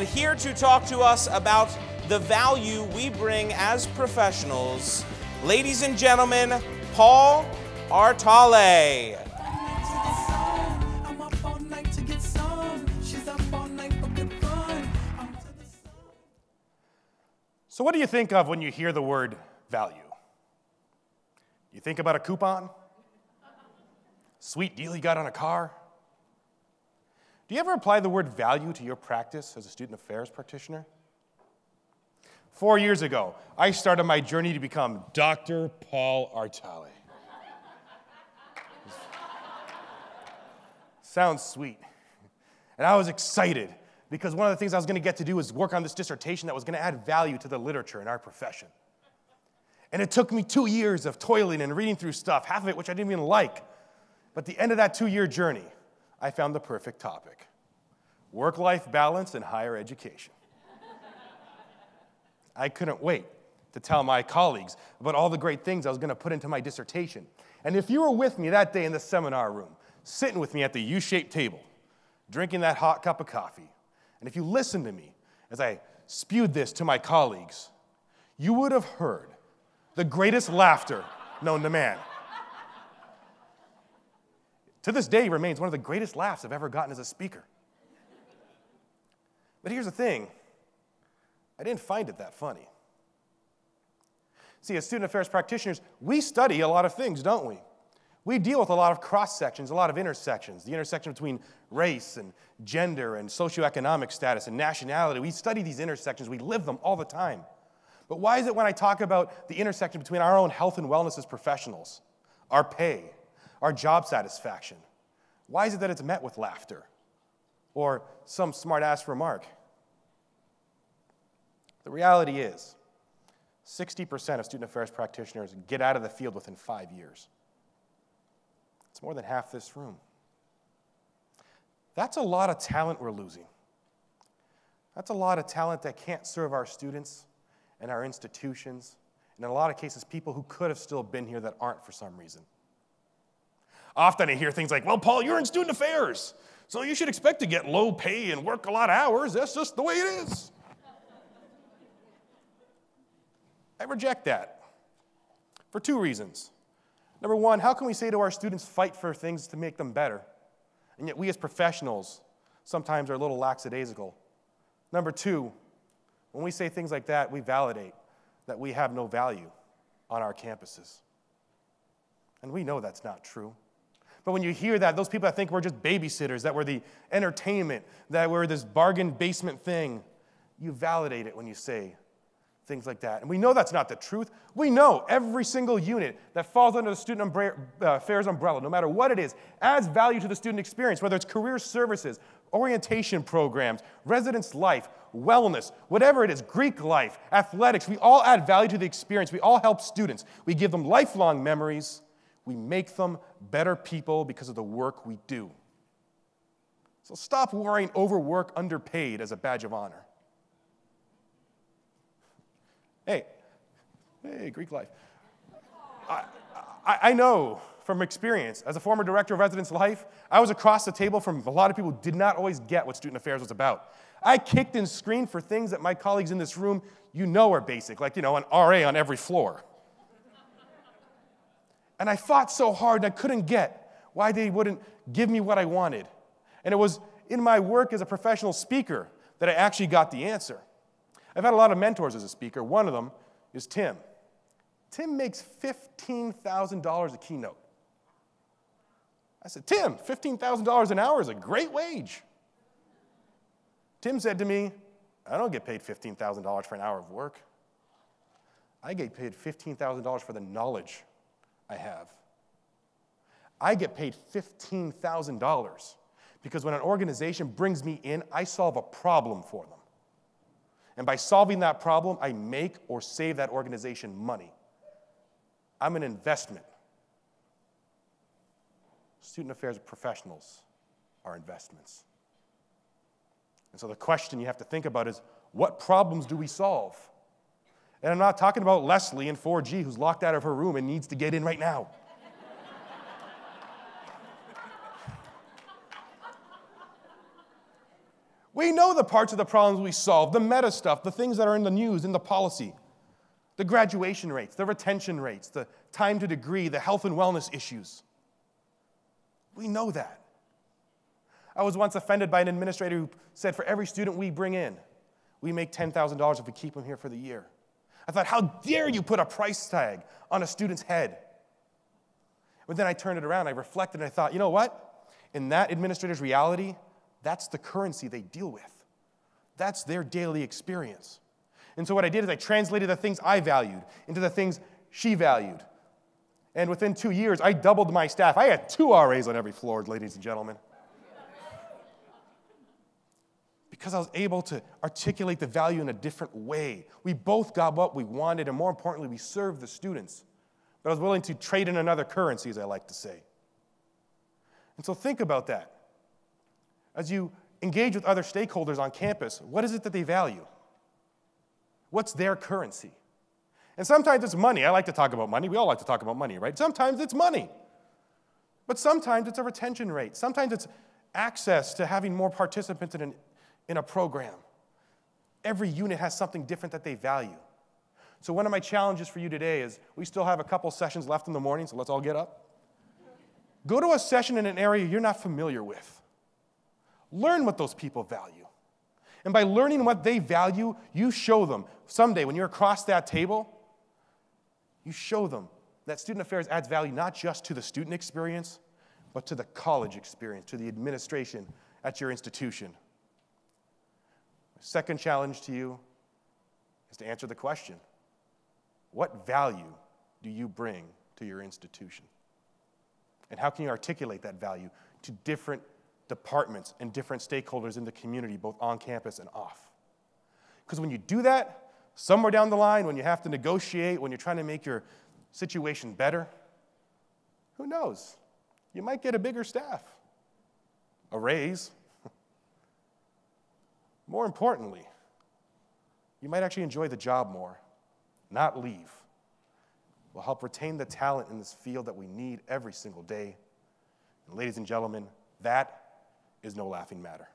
And here to talk to us about the value we bring as professionals, ladies and gentlemen, Paul Artale. So what do you think of when you hear the word value? You think about a coupon? Sweet deal you got on a car? Do you ever apply the word value to your practice as a student affairs practitioner? 4 years ago, I started my journey to become Dr. Paul Artale. Sounds sweet. And I was excited because one of the things I was going to get to do was work on this dissertation that was going to add value to the literature in our profession. And it took me 2 years of toiling and reading through stuff, half of it which I didn't even like. But at the end of that 2-year journey, I found the perfect topic: work-life balance in higher education. I couldn't wait to tell my colleagues about all the great things I was going to put into my dissertation. And if you were with me that day in the seminar room, sitting with me at the U-shaped table, drinking that hot cup of coffee, and if you listened to me as I spewed this to my colleagues, you would have heard the greatest laughter known to man. To this day, remains one of the greatest laughs I've ever gotten as a speaker. But here's the thing. I didn't find it that funny. See, as student affairs practitioners, we study a lot of things, don't we? We deal with a lot of cross-sections, a lot of intersections, the intersection between race and gender and socioeconomic status and nationality. We study these intersections. We live them all the time. But why is it when I talk about the intersection between our own health and wellness as professionals, our pay, our job satisfaction, why is it that it's met with laughter or some smart-ass remark? The reality is 60% of student affairs practitioners get out of the field within 5 years. It's more than half this room. That's a lot of talent we're losing. That's a lot of talent that can't serve our students and our institutions, and in a lot of cases, people who could have still been here that aren't for some reason. Often I hear things like, well, Paul, you're in student affairs, so you should expect to get low pay and work a lot of hours. That's just the way it is. I reject that for 2 reasons. Number one, how can we say to our students, fight for things to make them better? And yet we as professionals sometimes are a little lackadaisical. Number two, when we say things like that, we validate that we have no value on our campuses. And we know that's not true. But when you hear that, those people that think we're just babysitters, that we're the entertainment, that we're this bargain basement thing, you validate it when you say things like that. And we know that's not the truth. We know every single unit that falls under the student affairs umbrella, no matter what it is, adds value to the student experience, whether it's career services, orientation programs, residence life, wellness, whatever it is, Greek life, athletics. We all add value to the experience. We all help students. We give them lifelong memories. We make them better people because of the work we do. So stop wearing overwork, underpaid as a badge of honor. Hey, Greek life. I know from experience, as a former director of residence life, I was across the table from a lot of people who did not always get what student affairs was about. I kicked and screamed for things that my colleagues in this room, are basic, like, an RA on every floor. And I fought so hard and I couldn't get why they wouldn't give me what I wanted. And it was in my work as a professional speaker that I actually got the answer. I've had a lot of mentors as a speaker. One of them is Tim. Tim makes $15,000 a keynote. I said, Tim, $15,000 an hour is a great wage. Tim said to me, I don't get paid $15,000 for an hour of work. I get paid $15,000 for the knowledge I have. I get paid $15,000 because when an organization brings me in, I solve a problem for them. And by solving that problem, I make or save that organization money. I'm an investment. Student affairs professionals are investments. And so the question you have to think about is, what problems do we solve? And I'm not talking about Leslie in 4G who's locked out of her room and needs to get in right now. We know the parts of the problems we solve, the meta stuff, the things that are in the news, in the policy, the graduation rates, the retention rates, the time to degree, the health and wellness issues. We know that. I was once offended by an administrator who said for every student we bring in, we make $10,000 if we keep them here for the year. I thought, how dare you put a price tag on a student's head? But then I turned it around, I reflected, and I thought, you know what? In that administrator's reality, that's the currency they deal with. That's their daily experience. And so what I did is I translated the things I valued into the things she valued. And within 2 years, I doubled my staff. I had 2 RAs on every floor, ladies and gentlemen. Because I was able to articulate the value in a different way. We both got what we wanted, and more importantly, we served the students. But I was willing to trade in another currency, as I like to say. And so think about that. As you engage with other stakeholders on campus, what is it that they value? What's their currency? And sometimes it's money. I like to talk about money. We all like to talk about money, right? Sometimes it's money. But sometimes it's a retention rate. Sometimes it's access to having more participants in a program. Every unit has something different that they value. So one of my challenges for you today is we still have a couple sessions left in the morning, so let's all get up. Go to a session in an area you're not familiar with. Learn what those people value. And by learning what they value, you show them someday when you're across that table, you show them that student affairs adds value not just to the student experience, but to the college experience, to the administration at your institution. My second challenge to you is to answer the question, what value do you bring to your institution? And how can you articulate that value to different departments and different stakeholders in the community, both on campus and off? Because when you do that, somewhere down the line, when you have to negotiate, when you're trying to make your situation better, who knows? You might get a bigger staff, a raise. More importantly, you might actually enjoy the job more, not leave. Will help retain the talent in this field that we need every single day. And ladies and gentlemen, that is no laughing matter.